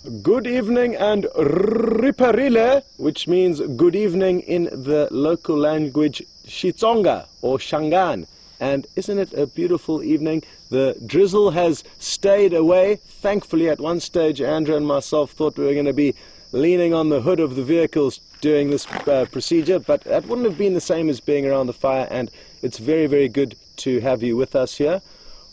Good evening and riparile, which means good evening in the local language Xitsonga or Shangaan. And isn't it a beautiful evening? The drizzle has stayed away. Thankfully, at one stage, Andrew and myself thought we were going to be leaning on the hood of the vehicles doing this procedure, but that wouldn't have been the same as being around the fire, and it's very, very good to have you with us here.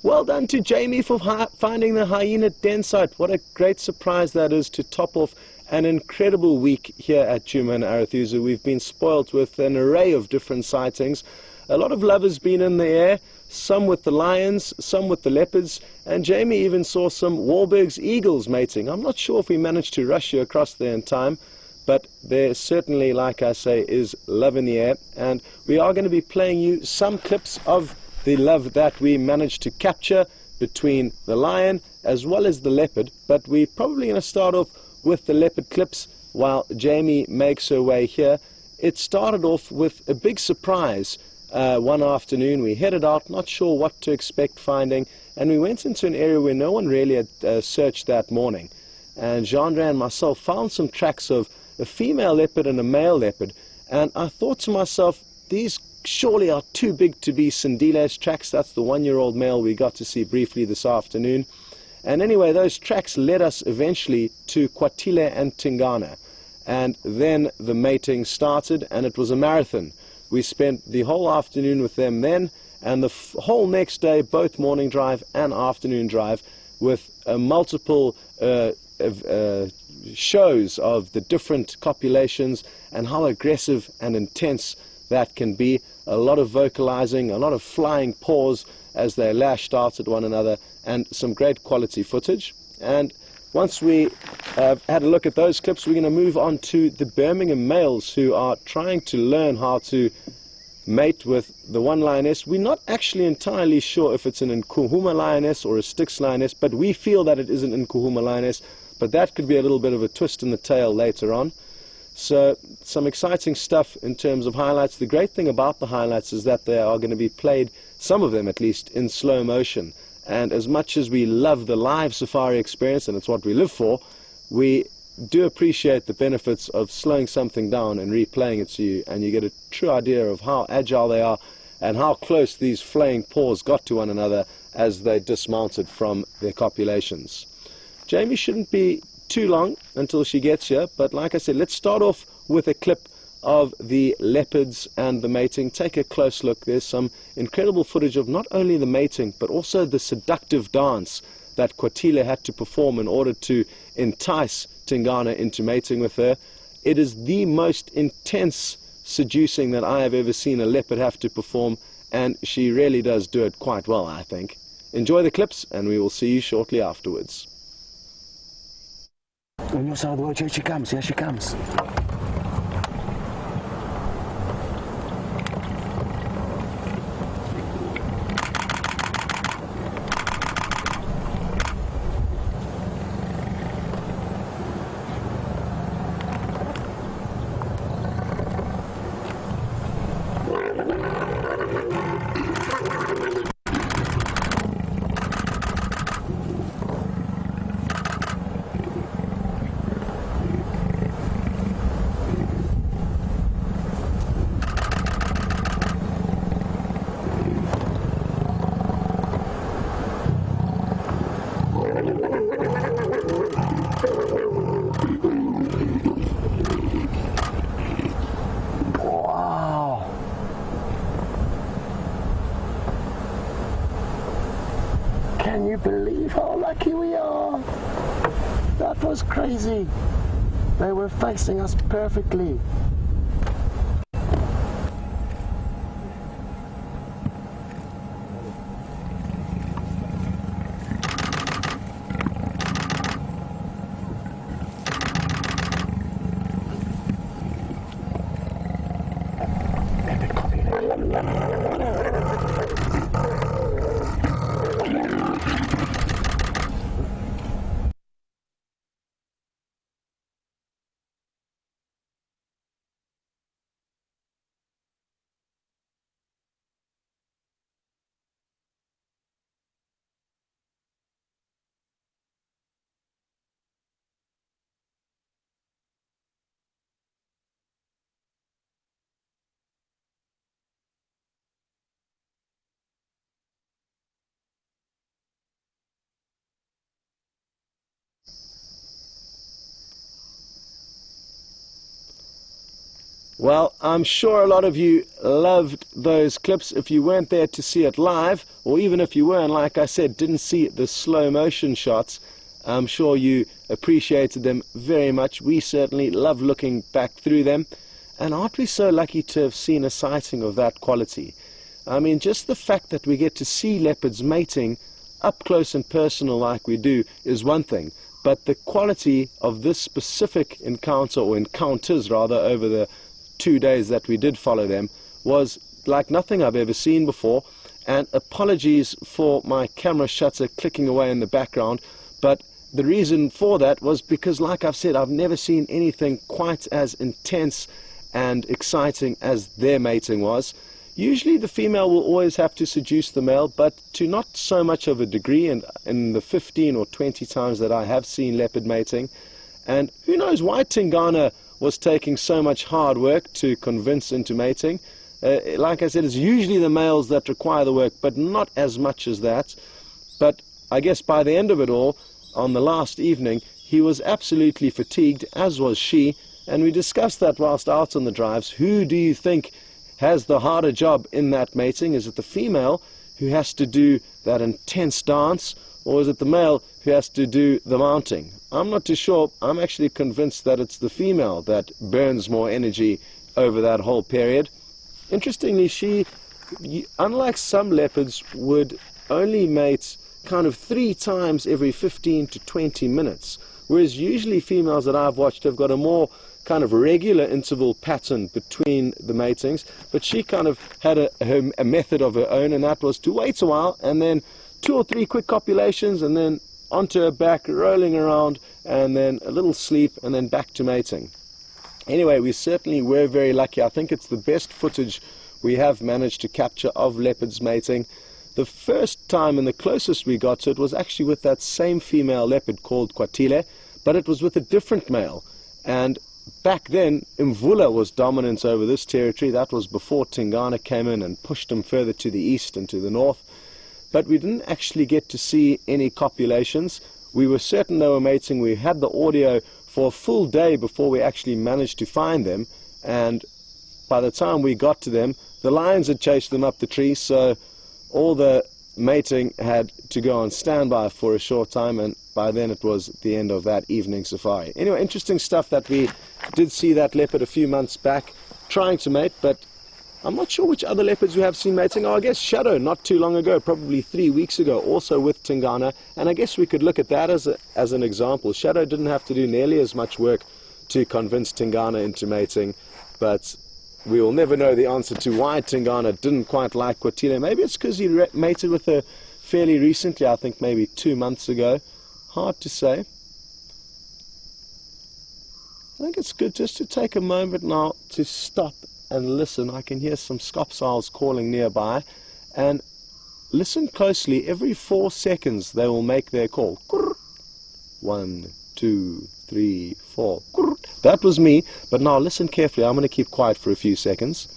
Well done to Jamie for finding the hyena den site. What a great surprise that is to top off an incredible week here at Chuma and Arathusa. We've been spoilt with an array of different sightings. A lot of love has been in the air, some with the lions, some with the leopards, and Jamie even saw some Wahlberg's eagles mating. I'm not sure if we managed to rush you across there in time, but there certainly, like I say, is love in the air, and we are going to be playing you some clips of the love that we managed to capture between the lion as well as the leopard. But we're probably going to start off with the leopard clips while Jamie makes her way here. It started off with a big surprise. One afternoon we headed out, not sure what to expect finding, and we went into an area where no one really had searched that morning. And Jean-André and myself found some tracks of a female leopard and a male leopard, and I thought to myself, these surely are too big to be Sindile's tracks. That's the one-year-old male we got to see briefly this afternoon. And anyway, those tracks led us eventually to Kwatile and Tingana. And then the mating started, and it was a marathon. We spent the whole afternoon with them then, and the whole next day, both morning drive and afternoon drive, with multiple shows of the different copulations and how aggressive and intense that can be. A lot of vocalizing, a lot of flying paws as they lashed out at one another, and some great quality footage. And once we have had a look at those clips, we're going to move on to the Birmingham males who are trying to learn how to mate with the one lioness. We're not actually entirely sure if it's an Nkuhuma lioness or a Styx lioness, but we feel that it is an Nkuhuma lioness, but that could be a little bit of a twist in the tail later on. So some exciting stuff in terms of highlights. The great thing about the highlights is that they are going to be played, some of them at least, in slow motion. And as much as we love the live safari experience, and it's what we live for, we do appreciate the benefits of slowing something down and replaying it to you, and you get a true idea of how agile they are and how close these flaying paws got to one another as they dismounted from their copulations. Jamie shouldn't be too long until she gets here, but like I said, let's start off with a clip of the leopards and the mating. Take a close look. There's some incredible footage of not only the mating but also the seductive dance that Kwatile had to perform in order to entice Tingana into mating with her. It is the most intense seducing that I have ever seen a leopard have to perform, and she really does do it quite well, I think. Enjoy the clips, and we will see you shortly afterwards. On your side of the road, here she comes, here she comes. Wow! Can you believe how lucky we are? That was crazy. They were facing us perfectly. Well, I'm sure a lot of you loved those clips. If you weren't there to see it live, or even if you were, and like I said, didn't see the slow motion shots, I'm sure you appreciated them very much. We certainly love looking back through them. And aren't we so lucky to have seen a sighting of that quality? I mean, just the fact that we get to see leopards mating up close and personal like we do is one thing. But the quality of this specific encounter, or encounters rather, over the 2 days that we did follow them, was like nothing I've ever seen before. And apologies for my camera shutter clicking away in the background, but the reason for that was because, like I've said, I've never seen anything quite as intense and exciting as their mating was. Usually the female will always have to seduce the male, but to not so much of a degree, and in the 15 or 20 times that I have seen leopard mating. And who knows why Tingana was taking so much hard work to convince into mating. Like I said, it's usually the males that require the work, but not as much as that. But I guess by the end of it all, on the last evening, he was absolutely fatigued, as was she, and we discussed that whilst out on the drives. Who do you think has the harder job in that mating? Is it the female who has to do that intense dance, or is it the male who has to do the mounting? I'm not too sure. I'm actually convinced that it's the female that burns more energy over that whole period. Interestingly, she, unlike some leopards, would only mate kind of 3 times every 15 to 20 minutes, whereas usually females that I've watched have got a more kind of regular interval pattern between the matings. But she kind of had a method of her own, and that was to wait a while and then 2 or 3 quick copulations and then onto her back, rolling around, and then a little sleep, and then back to mating. Anyway, we certainly were very lucky. I think it's the best footage we have managed to capture of leopards mating. The first time and the closest we got to it was actually with that same female leopard called Kwatile, but it was with a different male. And back then, Mvula was dominant over this territory. That was before Tingana came in and pushed them further to the east and to the north. But we didn't actually get to see any copulations. We were certain they were mating. We had the audio for a full day before we actually managed to find them. And by the time we got to them, the lions had chased them up the tree, so all the mating had to go on standby for a short time, and by then it was the end of that evening safari. Anyway, interesting stuff that we did see that leopard a few months back trying to mate, but I'm not sure which other leopards we have seen mating. Oh, I guess Shadow not too long ago, probably 3 weeks ago, also with Tingana, and I guess we could look at that as an example. Shadow didn't have to do nearly as much work to convince Tingana into mating, but we will never know the answer to why Tingana didn't quite like Kwatile. Maybe it's because he mated with her fairly recently, I think maybe 2 months ago. Hard to say. I think it's good just to take a moment now to stop and listen. I can hear some skopsals calling nearby, and listen closely. Every 4 seconds they will make their call. 1, 2, 3, 4. That was me, but now listen carefully. I'm going to keep quiet for a few seconds.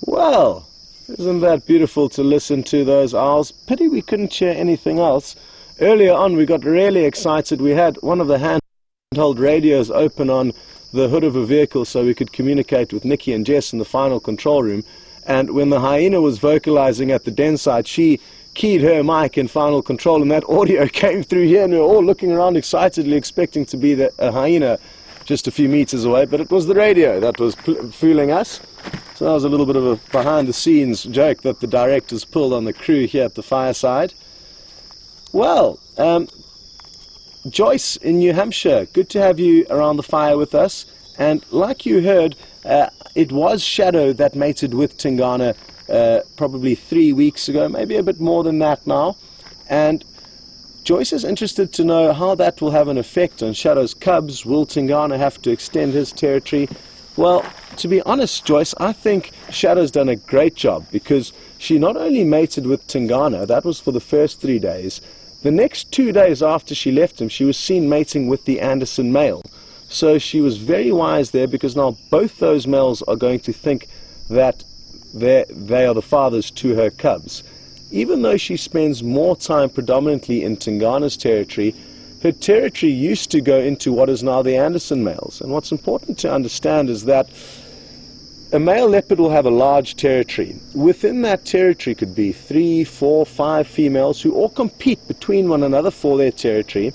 Well, isn't that beautiful to listen to those owls? Pity we couldn't share anything else. Earlier on we got really excited. We had one of the handheld radios open on the hood of a vehicle so we could communicate with Nikki and Jess in the final control room. And when the hyena was vocalizing at the den site, she keyed her mic in final control, and that audio came through here, and we were all looking around excitedly expecting to be a hyena just a few meters away, but it was the radio that was fooling us. So that was a little bit of a behind-the-scenes joke that the directors pulled on the crew here at the FireSide. Well, Joyce in New Hampshire, good to have you around the fire with us. And like you heard, it was Shadow that mated with Tingana probably 3 weeks ago, maybe a bit more than that now. And Joyce is interested to know how that will have an effect on Shadow's cubs. Will Tingana have to extend his territory? Well, to be honest, Joyce, I think Shadow's done a great job, because she not only mated with Tingana, that was for the first 3 days. The next 2 days after she left him, she was seen mating with the Anderson male. So she was very wise there, because now both those males are going to think that they are the fathers to her cubs. Even though she spends more time predominantly in Tingana's territory, her territory used to go into what is now the Anderson males. And what's important to understand is that a male leopard will have a large territory. Within that territory could be 3, 4, 5 females who all compete between one another for their territory.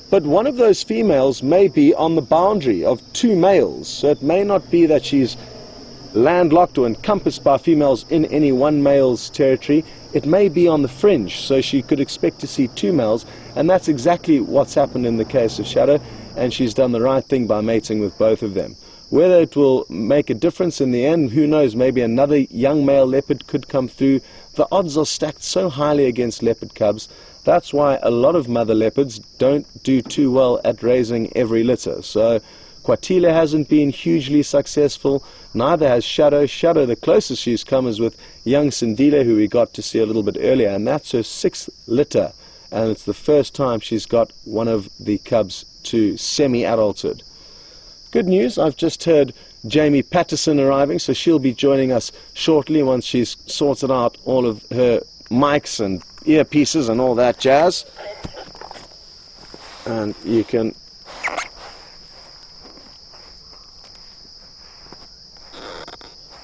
But one of those females may be on the boundary of 2 males. So it may not be that she's landlocked or encompassed by females in any one male's territory. It may be on the fringe, so she could expect to see 2 males, and that's exactly what's happened in the case of Shadow, and she's done the right thing by mating with both of them. Whether it will make a difference in the end, who knows, maybe another young male leopard could come through. The odds are stacked so highly against leopard cubs. That's why a lot of mother leopards don't do too well at raising every litter. So Kwatile hasn't been hugely successful, neither has Shadow. Shadow, the closest she's come is with young Sindile, who we got to see a little bit earlier, and that's her 6th litter, and it's the first time she's got one of the cubs to semi-adulthood. Good news, I've just heard Jamie Patterson arriving, so she'll be joining us shortly once she's sorted out all of her mics and earpieces and all that jazz. And you can...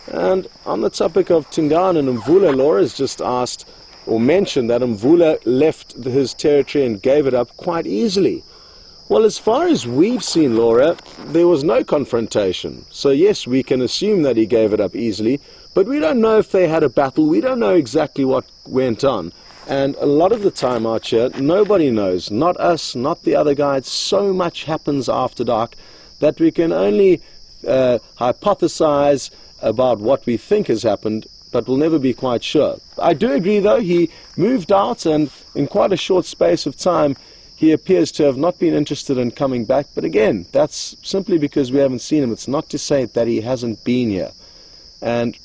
And on the topic of Tingana and Mvula, Laura's just asked or mentioned that Mvula left his territory and gave it up quite easily. Well, as far as we've seen, Laura, there was no confrontation. So yes, we can assume that he gave it up easily, but we don't know if they had a battle. We don't know exactly what went on. And a lot of the time, Archer, nobody knows, not us, not the other guides. So much happens after dark that we can only hypothesize about what we think has happened, but we'll never be quite sure. I do agree, though, he moved out, and in quite a short space of time, he appears to have not been interested in coming back. But again, that's simply because we haven't seen him. It's not to say that he hasn't been here. And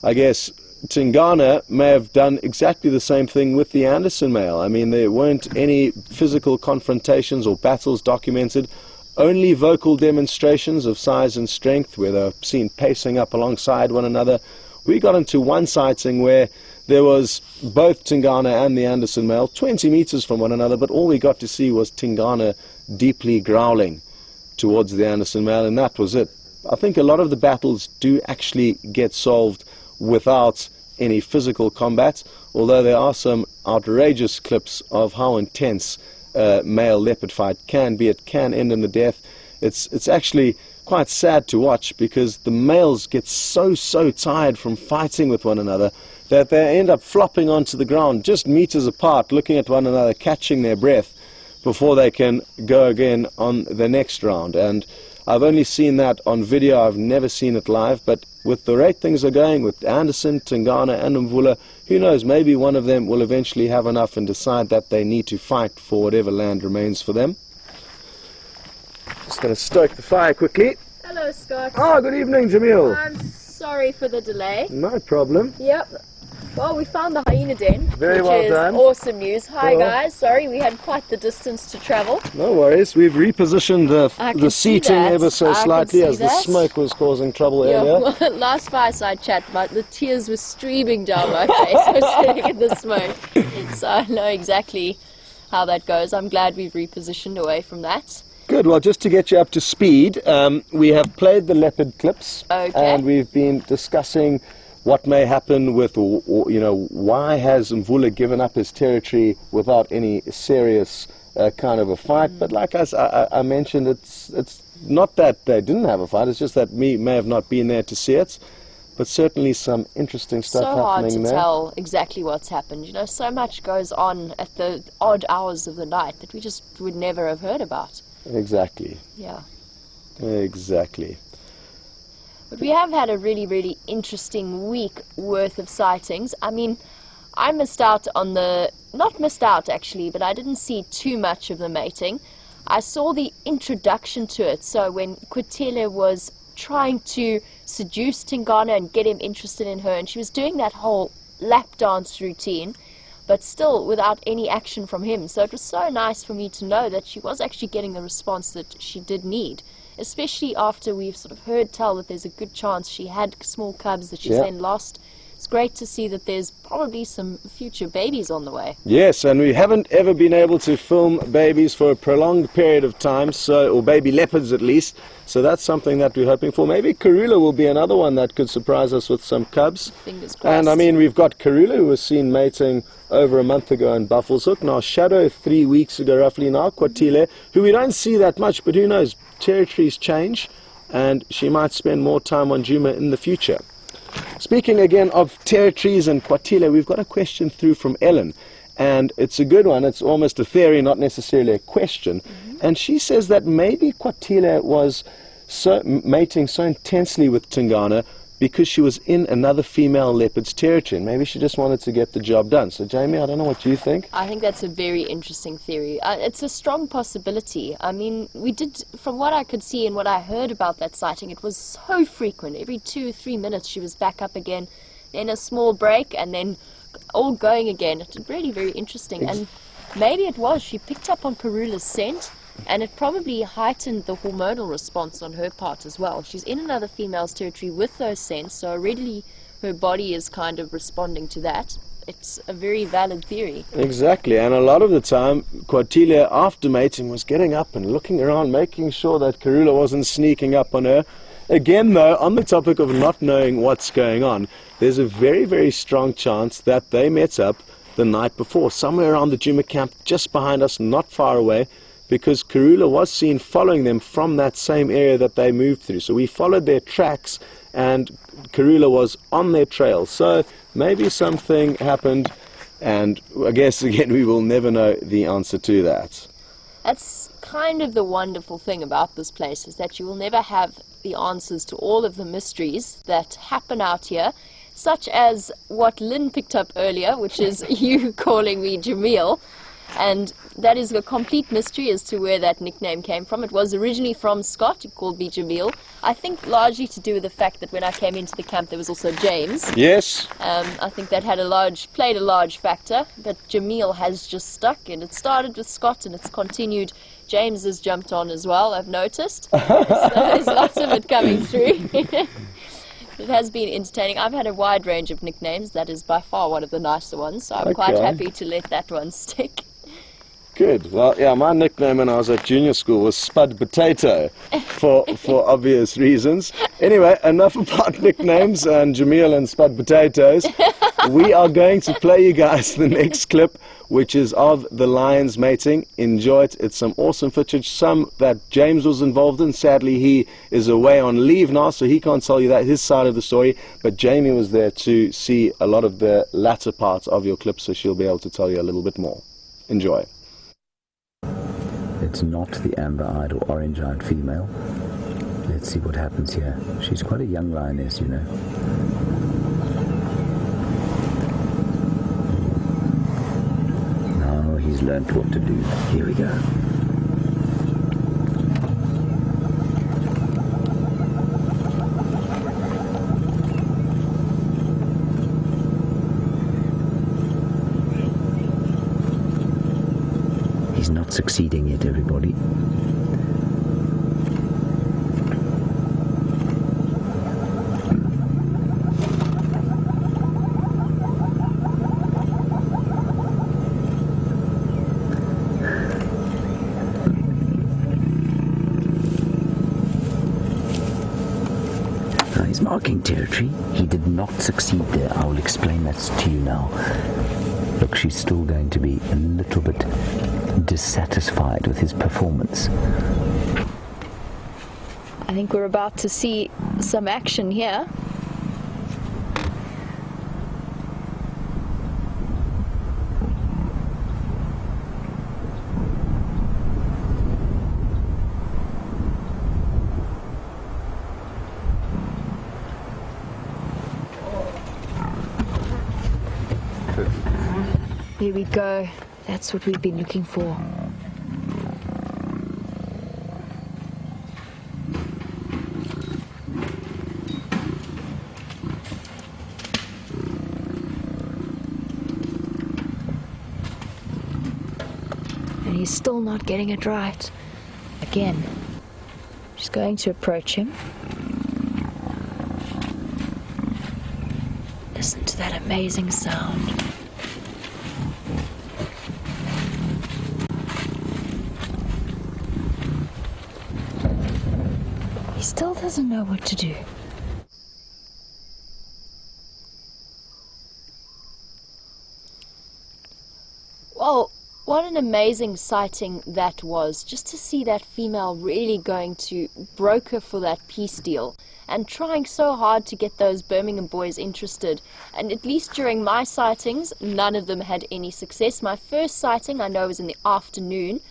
I guess Tingana may have done exactly the same thing with the Anderson male. I mean, there weren't any physical confrontations or battles documented, only vocal demonstrations of size and strength where they're seen pacing up alongside one another. We got into one sighting where there was both Tingana and the Anderson male 20 meters from one another, but all we got to see was Tingana deeply growling towards the Anderson male, and that was it. I think a lot of the battles do actually get solved without any physical combat, although there are some outrageous clips of how intense male leopard fight can be. It can end in the death. It's actually quite sad to watch, because the males get so tired from fighting with one another that they end up flopping onto the ground just meters apart, looking at one another, catching their breath before they can go again on the next round. And I've only seen that on video. I've never seen it live, but with the rate things are going with Anderson, Tingana and Mvula, who knows, maybe one of them will eventually have enough and decide that they need to fight for whatever land remains for them. Just going to stoke the fire quickly. Hello, Scott. Oh, good evening, Jamil. I'm sorry for the delay. No problem. Yep. Well, we found the hyena den, Very which well is done. awesome news. Hi, Cool. guys. Sorry, we had quite the distance to travel. No worries. We've repositioned the see seating that. ever so I can slightly see as the that. smoke was causing trouble Yeah, earlier. well, last fireside chat, the tears were streaming down my face. I was sitting in the smoke. So I know exactly how that goes. I'm glad we've repositioned away from that. Good. Well, just to get you up to speed, we have played the leopard clips, Okay. and we've been discussing what may happen with, or, you know, why has Mvula given up his territory without any serious kind of a fight? But like I mentioned, it's not that they didn't have a fight. It's just that we may have not been there to see it. But certainly some interesting stuff So hard happening to there. tell exactly what's happened. You know, so much goes on at the odd hours of the night that we just would never have heard about. Exactly. Yeah. Exactly. But we have had a really, really interesting week worth of sightings. I mean, I missed out on not missed out actually, but I didn't see too much of the mating. I saw the introduction to it, so when Kwatile was trying to seduce Tingana and get him interested in her, and she was doing that whole lap dance routine, but still without any action from him. So it was so nice for me to know that she was actually getting the response that she did need, especially after we've sort of heard tell that there's a good chance she had small cubs that she's then lost. It's great to see that there's probably some future babies on the way. Yes, and we haven't ever been able to film babies for a prolonged period of time, or baby leopards at least, so that's something that we're hoping for. Maybe Karula will be another one that could surprise us with some cubs. Fingers crossed. And I mean, we've got Karula, who was seen mating over a month ago in Buffelshoek. Now Shadow 3 weeks ago roughly now. Kwatile, who we don't see that much, but who knows, territories change, and she might spend more time on Juma in the future. Speaking again of territories and Kwatile, we've got a question through from Ellen, and it's a good one. It's almost a theory, not necessarily a question. And she says that maybe Kwatile was mating so intensely with Tingana because she was in another female leopard's territory, and maybe she just wanted to get the job done. So Jamie, I don't know what you think. I think that's a very interesting theory. It's a strong possibility. I mean, from what I could see and what I heard about that sighting, it was so frequent. Every 2 or 3 minutes she was back up again, then a small break, and then all going again. It's really very interesting. And maybe it was, she picked up on Karula's scent, and it probably heightened the hormonal response on her part as well. She's in another female's territory with those scents, so already her body is kind of responding to that. It's a very valid theory. Exactly, and a lot of the time, Kwatile, after mating, was getting up and looking around, making sure that Karula wasn't sneaking up on her. Again, though, on the topic of not knowing what's going on, there's a very, very strong chance that they met up the night before, somewhere around the Juma camp, just behind us, not far away, because Karula was seen following them from that same area that they moved through. So we followed their tracks, and Karula was on their trail. So maybe something happened, and I guess, again, we will never know the answer to that. That's kind of the wonderful thing about this place, is that you will never have the answers to all of the mysteries that happen out here, such as what Lynn picked up earlier, which is you calling me Jamil. And that is a complete mystery as to where that nickname came from. It was originally from Scott, who called me Jamil. I think largely to do with the fact that when I came into the camp there was also James. Yes. I think that played a large factor, but Jamil has just stuck, and it started with Scott and it's continued. James has jumped on as well, I've noticed. So there's lots of it coming through. It has been entertaining. I've had a wide range of nicknames. That is by far one of the nicer ones, so I'm quite happy to let that one stick. Good. Well, yeah, my nickname when I was at junior school was Spud Potato, for obvious reasons. Anyway, enough about nicknames and Jamil and Spud Potatoes. We are going to play you guys the next clip, which is of the lions mating. Enjoy it. It's some awesome footage, some that James was involved in. Sadly, he is away on leave now, so he can't tell you his side of the story. But Jamie was there to see a lot of the latter parts of your clip, so she'll be able to tell you a little bit more. Enjoy. It's not the amber-eyed or orange-eyed female. Let's see what happens here. She's quite a young lioness, you know. Now he's learned what to do. Here we go. He's not succeeding yet, everybody. Now he's marking territory. He did not succeed there. I will explain that to you now. Look, she's still going to be a little bit dissatisfied with his performance. I think we're about to see some action here. There we go. That's what we've been looking for. And he's still not getting it right. Again, just going to approach him. Listen to that amazing sound. He still doesn't know what to do. Well, what an amazing sighting that was, just to see that female really going to broker for that peace deal and trying so hard to get those Birmingham boys interested. And at least during my sightings, none of them had any success. My first sighting, I know, was in the afternoon.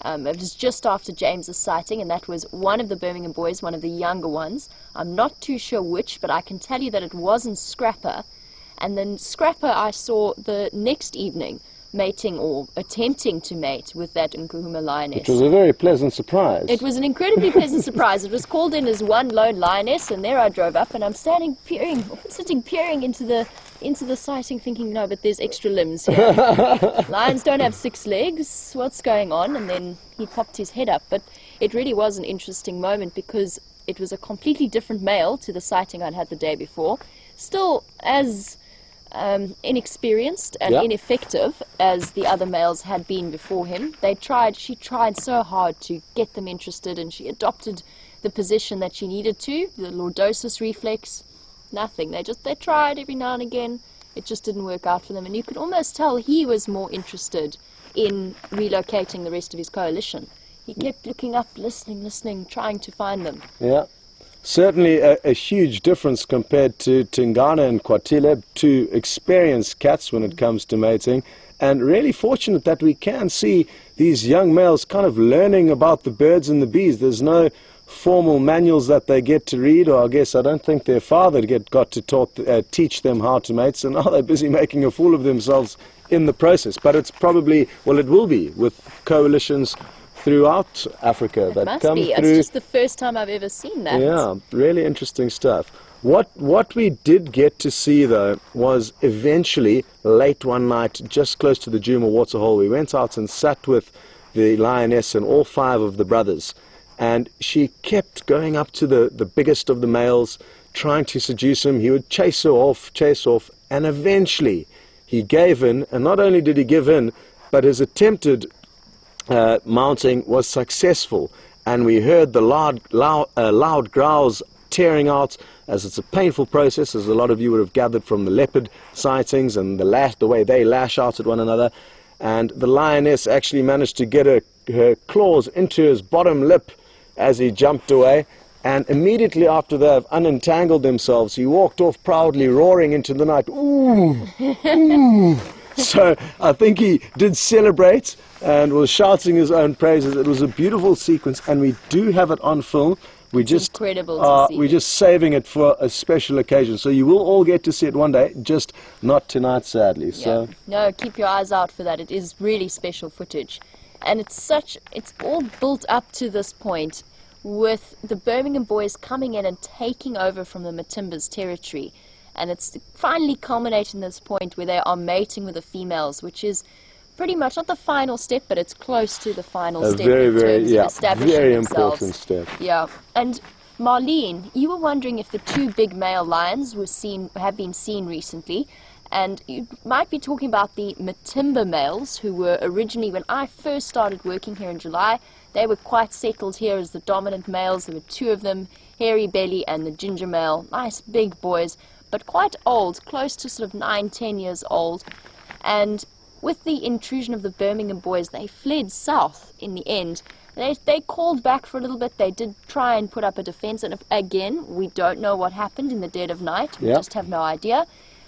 It was just after James's sighting, and that was one of the Birmingham boys, one of the younger ones. I'm not too sure which, but I can tell you that it wasn't Scrapper. And then Scrapper I saw the next evening, mating or attempting to mate with that Nkuhuma lioness. Which was a very pleasant surprise. It was an incredibly pleasant surprise. It was called in as one lone lioness, and there I drove up, and I'm sitting peering into the sighting, thinking, no, but there's extra limbs here. Lions don't have 6 legs. What's going on? And then he popped his head up. But it really was an interesting moment because it was a completely different male to the sighting I'd had the day before. Still as inexperienced and ineffective as the other males had been before him. She tried so hard to get them interested, and she adopted the position that she needed to, the lordosis reflex. Nothing. They tried every now and again. It just didn't work out for them, and you could almost tell he was more interested in relocating the rest of his coalition. He kept looking up, listening, trying to find them. Yeah. Certainly a huge difference compared to Tingana and Kwatile, two experienced cats when it comes to mating, and really fortunate that we can see these young males kind of learning about the birds and the bees. There's no formal manuals that they get to read, or I guess I don't think their father got to teach them how to mate, so now they're busy making a fool of themselves in the process. But it's probably, well, it will be with coalitions throughout Africa that must come be. Through. It's just the first time I've ever seen that. Yeah, really interesting stuff. What we did get to see, though, was eventually, late one night, just close to the Djuma waterhole, we went out and sat with the lioness and all 5 of the brothers. And she kept going up to the biggest of the males, trying to seduce him. He would chase off, and eventually he gave in. And not only did he give in, but his attempted mounting was successful, and we heard the loud growls tearing out, as it's a painful process, as a lot of you would have gathered from the leopard sightings and the way they lash out at one another. And the lioness actually managed to get her claws into his bottom lip as he jumped away, and immediately after they have unentangled themselves, he walked off proudly, roaring into the night. Ooh, ooh. So I think he did celebrate and was shouting his own praises. It was a beautiful sequence, and we do have it on film. We're just saving it for a special occasion. So you will all get to see it one day, just not tonight, sadly. Yeah. So no, keep your eyes out for that. It is really special footage. And it's all built up to this point with the Birmingham boys coming in and taking over from the Matimbas territory. And it's finally culminating this point where they are mating with the females, which is pretty much not the final step, but it's close to the final step in terms of establishing very themselves. Important step. Yeah. And Marlene, you were wondering if the 2 big male lions have been seen recently, and you might be talking about the Matimba males, who were originally, when I first started working here in July, they were quite settled here as the dominant males. There were 2 of them, Hairy Belly and the Ginger male, nice big boys, but quite old, close to sort of 9-10 years old. And with the intrusion of the Birmingham boys, they fled south in the end. They called back for a little bit. They did try and put up a defense, and again, we don't know what happened in the dead of night. We just have no idea.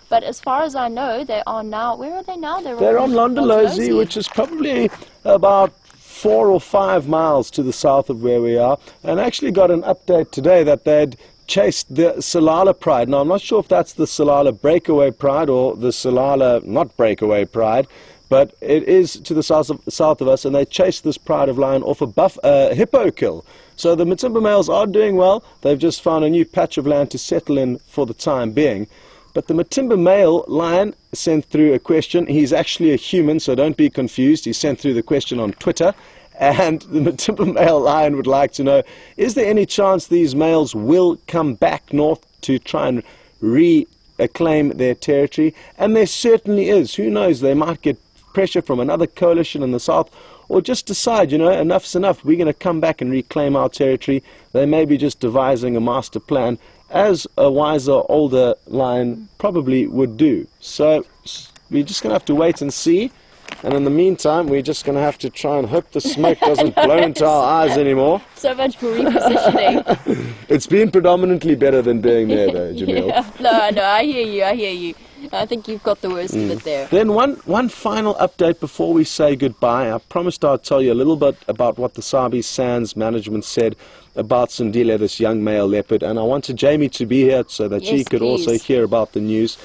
But as far as I know, they are now, where are they now? They're on Londolozi, which is probably about 4 or 5 miles to the south of where we are, and actually got an update today that they'd chased the Salala Pride. Now, I'm not sure if that's the Salala Breakaway Pride or the Salala not Breakaway Pride, but it is to the south of us, and they chased this pride of lion off a hippo kill. So the Matimba males are doing well. They've just found a new patch of land to settle in for the time being. But the Matimba male lion sent through a question. He's actually a human, so don't be confused. He sent through the question on Twitter. And the Matimba male lion would like to know, is there any chance these males will come back north to try and reclaim their territory? And there certainly is. Who knows? They might get pressure from another coalition in the south, or just decide, you know, enough's enough. We're going to come back and reclaim our territory. They may be just devising a master plan, as a wiser, older lion probably would do. So we're just going to have to wait and see. And in the meantime, we're just going to have to try and hope the smoke doesn't blow into our eyes anymore. So much for repositioning. It's been predominantly better than being there, though, Jamil. Yeah. No, I hear you. I think you've got the worst of it there. Then one final update before we say goodbye. I promised I'd tell you a little bit about what the Sabi Sands management said about Sindile, this young male leopard. And I wanted Jamie to be here so that she could also hear about the news.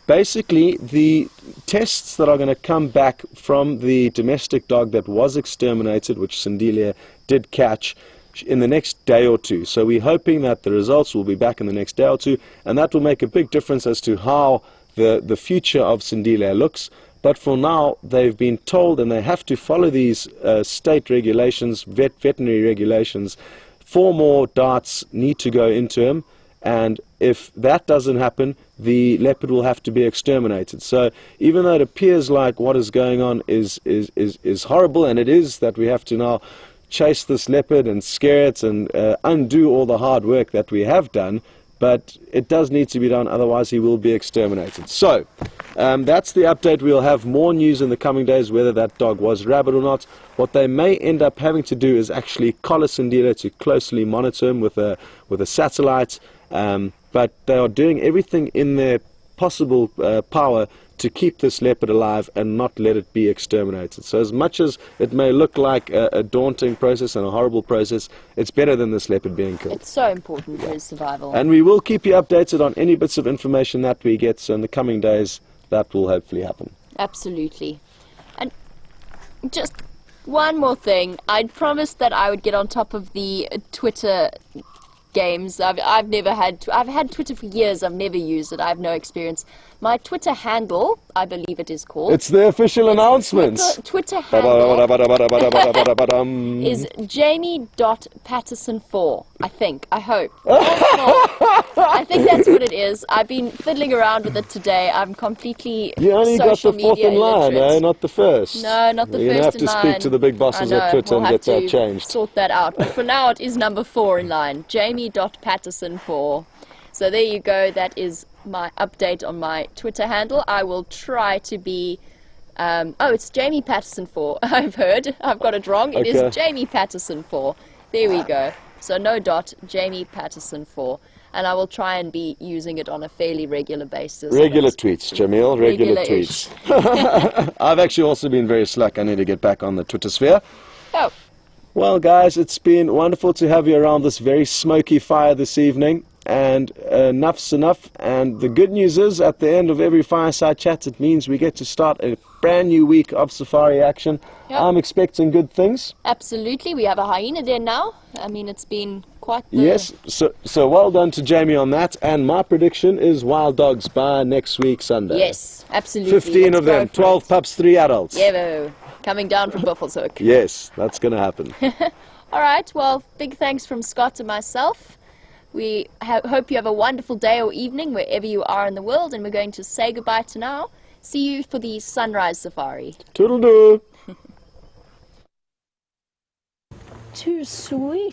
Basically, the tests that are going to come back from the domestic dog that was exterminated, which Sindile did catch, in the next day or two. So we're hoping that the results will be back in the next day or two, and that will make a big difference as to how the future of Sindile looks. But for now, they've been told, and they have to follow these state regulations, veterinary regulations. 4 more darts need to go into him, and if that doesn't happen, the leopard will have to be exterminated. So even though it appears like what is going on is horrible, and it is, that we have to now chase this leopard and scare it and undo all the hard work that we have done, but it does need to be done, otherwise he will be exterminated. So that's the update. We'll have more news in the coming days, whether that dog was rabid or not. What they may end up having to do is actually collar Sindile to closely monitor him with a satellite, but they are doing everything in their possible power to keep this leopard alive and not let it be exterminated. So as much as it may look like a daunting process and a horrible process, it's better than this leopard being killed. It's so important for his survival. And we will keep you updated on any bits of information that we get, so in the coming days that will hopefully happen. Absolutely. And just one more thing. I'd promised that I would get on top of the Twitter games. I've had Twitter for years. I've never used it. I have no experience. My Twitter handle, I believe it is called. It's the official announcement. Twitter handle is Jamie.Patterson4. I think. I hope. I think that's what it is. I've been fiddling around with it today. I'm completely You only got the 4th in line, eh? Not the 1st. No, not the 1st in line. You're going to have to speak to the big bosses at Twitter and get that changed. Sort that out. But for now, it is number 4 in line. Jamie.Patterson4. So there you go. That is my update on my Twitter handle. I will try to be... it's Jamie Patterson4. I've heard. I've got it wrong. It is Jamie Patterson4. There we go. So no dot, Jamie Patterson4. And I will try and be using it on a fairly regular basis. Regular tweets, Jamil. Regular tweets. I've actually also been very slack. I need to get back on the Twitter sphere. Oh. Well, guys, it's been wonderful to have you around this very smoky fire this evening. And enough's enough. And the good news is, at the end of every fireside chat, it means we get to start a brand new week of safari action. Yep. I'm expecting good things. Absolutely. We have a hyena there now. I mean, it's been quite the... Yes, so well done to Jamie on that. And my prediction is wild dogs by next week, Sunday. Yes, absolutely. 15 of them, 12 pups, 3 adults. Yeah, coming down from Buffelshoek. Yes, that's going to happen. All right, well, big thanks from Scott and myself. We hope you have a wonderful day or evening wherever you are in the world, and we're going to say goodbye to now. See you for the sunrise safari. Toodle-doo. Too sweet.